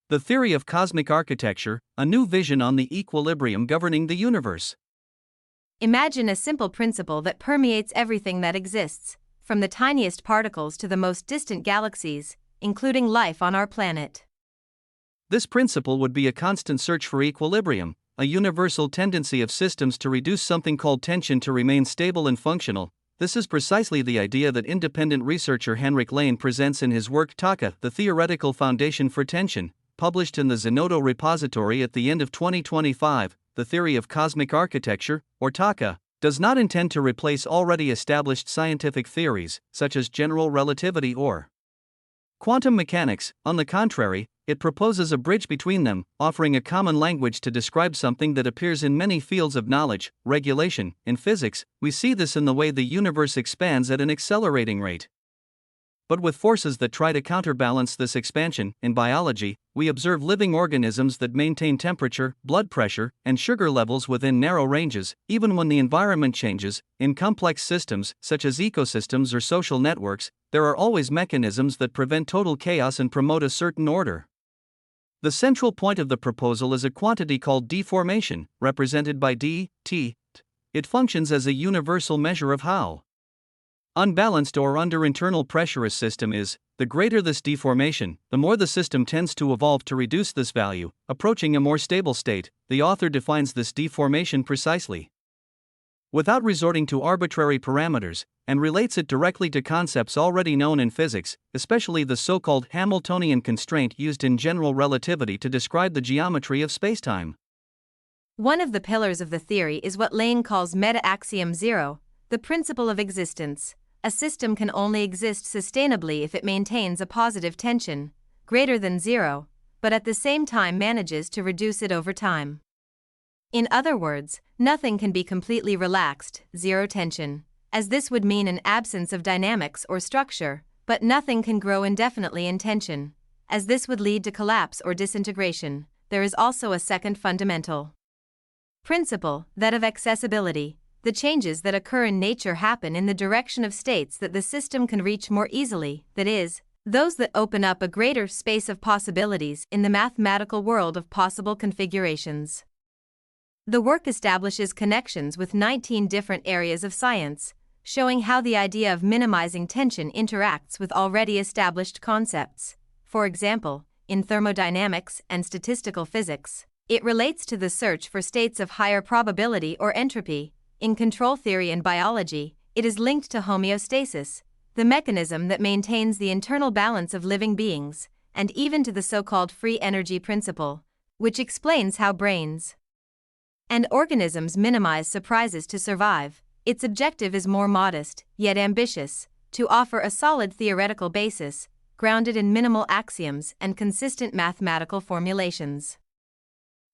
The theory of cosmic architecture, a new vision on the equilibrium governing the universe. Imagine a simple principle that permeates everything that exists, from the tiniest particles to the most distant galaxies, including life on our planet. This principle would be a constant search for equilibrium, a universal tendency of systems to reduce something called tension to remain stable and functional. This is precisely the idea that independent researcher Henrik Lehn presents in his work ToCA, the Theoretical Foundation for Tension, published in the Zenodo repository at the end of 2025. The theory of cosmic architecture, or ToCA, does not intend to replace already established scientific theories, such as general relativity or quantum mechanics. On the contrary, it proposes a bridge between them, offering a common language to describe something that appears in many fields of knowledge, regulation. In physics, we see this in the way the universe expands at an accelerating rate. But with forces that try to counterbalance this expansion. In biology, we observe living organisms that maintain temperature, blood pressure, and sugar levels within narrow ranges, even when the environment changes. In complex systems, such as ecosystems or social networks, there are always mechanisms that prevent total chaos and promote a certain order. The central point of the proposal is a quantity called deformation, represented by d(t). It functions as a universal measure of how unbalanced or under internal pressure a system is. The greater this deformation, the more the system tends to evolve to reduce this value, approaching a more stable state. The author defines this deformation precisely, without resorting to arbitrary parameters, and relates it directly to concepts already known in physics, especially the so-called Hamiltonian constraint used in general relativity to describe the geometry of spacetime. One of the pillars of the theory is what Lehn calls meta-axiom zero, the principle of existence. A system can only exist sustainably if it maintains a positive tension, greater than zero, but at the same time manages to reduce it over time. In other words, nothing can be completely relaxed, zero tension, as this would mean an absence of dynamics or structure, but nothing can grow indefinitely in tension, as this would lead to collapse or disintegration. There is also a second fundamental principle, that of accessibility. The changes that occur in nature happen in the direction of states that the system can reach more easily, that is, those that open up a greater space of possibilities in the mathematical world of possible configurations. The work establishes connections with 19 different areas of science, showing how the idea of minimizing tension interacts with already established concepts. For example, in thermodynamics and statistical physics, it relates to the search for states of higher probability or entropy. In control theory and biology, it is linked to homeostasis, the mechanism that maintains the internal balance of living beings, and even to the so-called free energy principle, which explains how brains and organisms minimize surprises to survive. Its objective is more modest, yet ambitious, to offer a solid theoretical basis, grounded in minimal axioms and consistent mathematical formulations,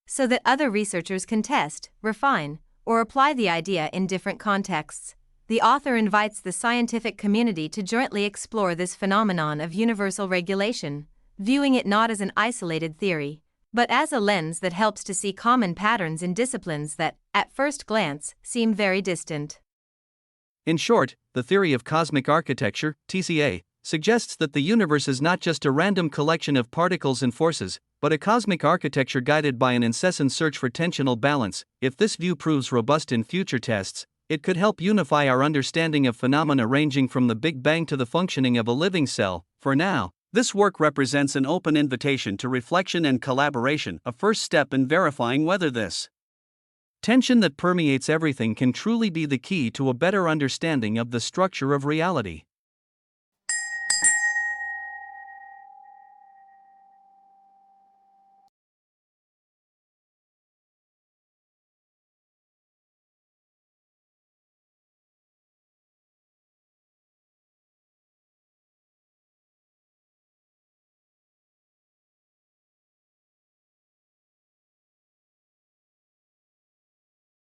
so that other researchers can test, refine, or apply the idea in different contexts. The author invites the scientific community to jointly explore this phenomenon of universal regulation, viewing it not as an isolated theory, but as a lens that helps to see common patterns in disciplines that, at first glance, seem very distant. In short, the theory of cosmic architecture, ToCA, suggests that the universe is not just a random collection of particles and forces, but a cosmic architecture guided by an incessant search for tensional balance. If this view proves robust in future tests, it could help unify our understanding of phenomena ranging from the Big Bang to the functioning of a living cell. For now, this work represents an open invitation to reflection and collaboration, a first step in verifying whether this tension that permeates everything can truly be the key to a better understanding of the structure of reality.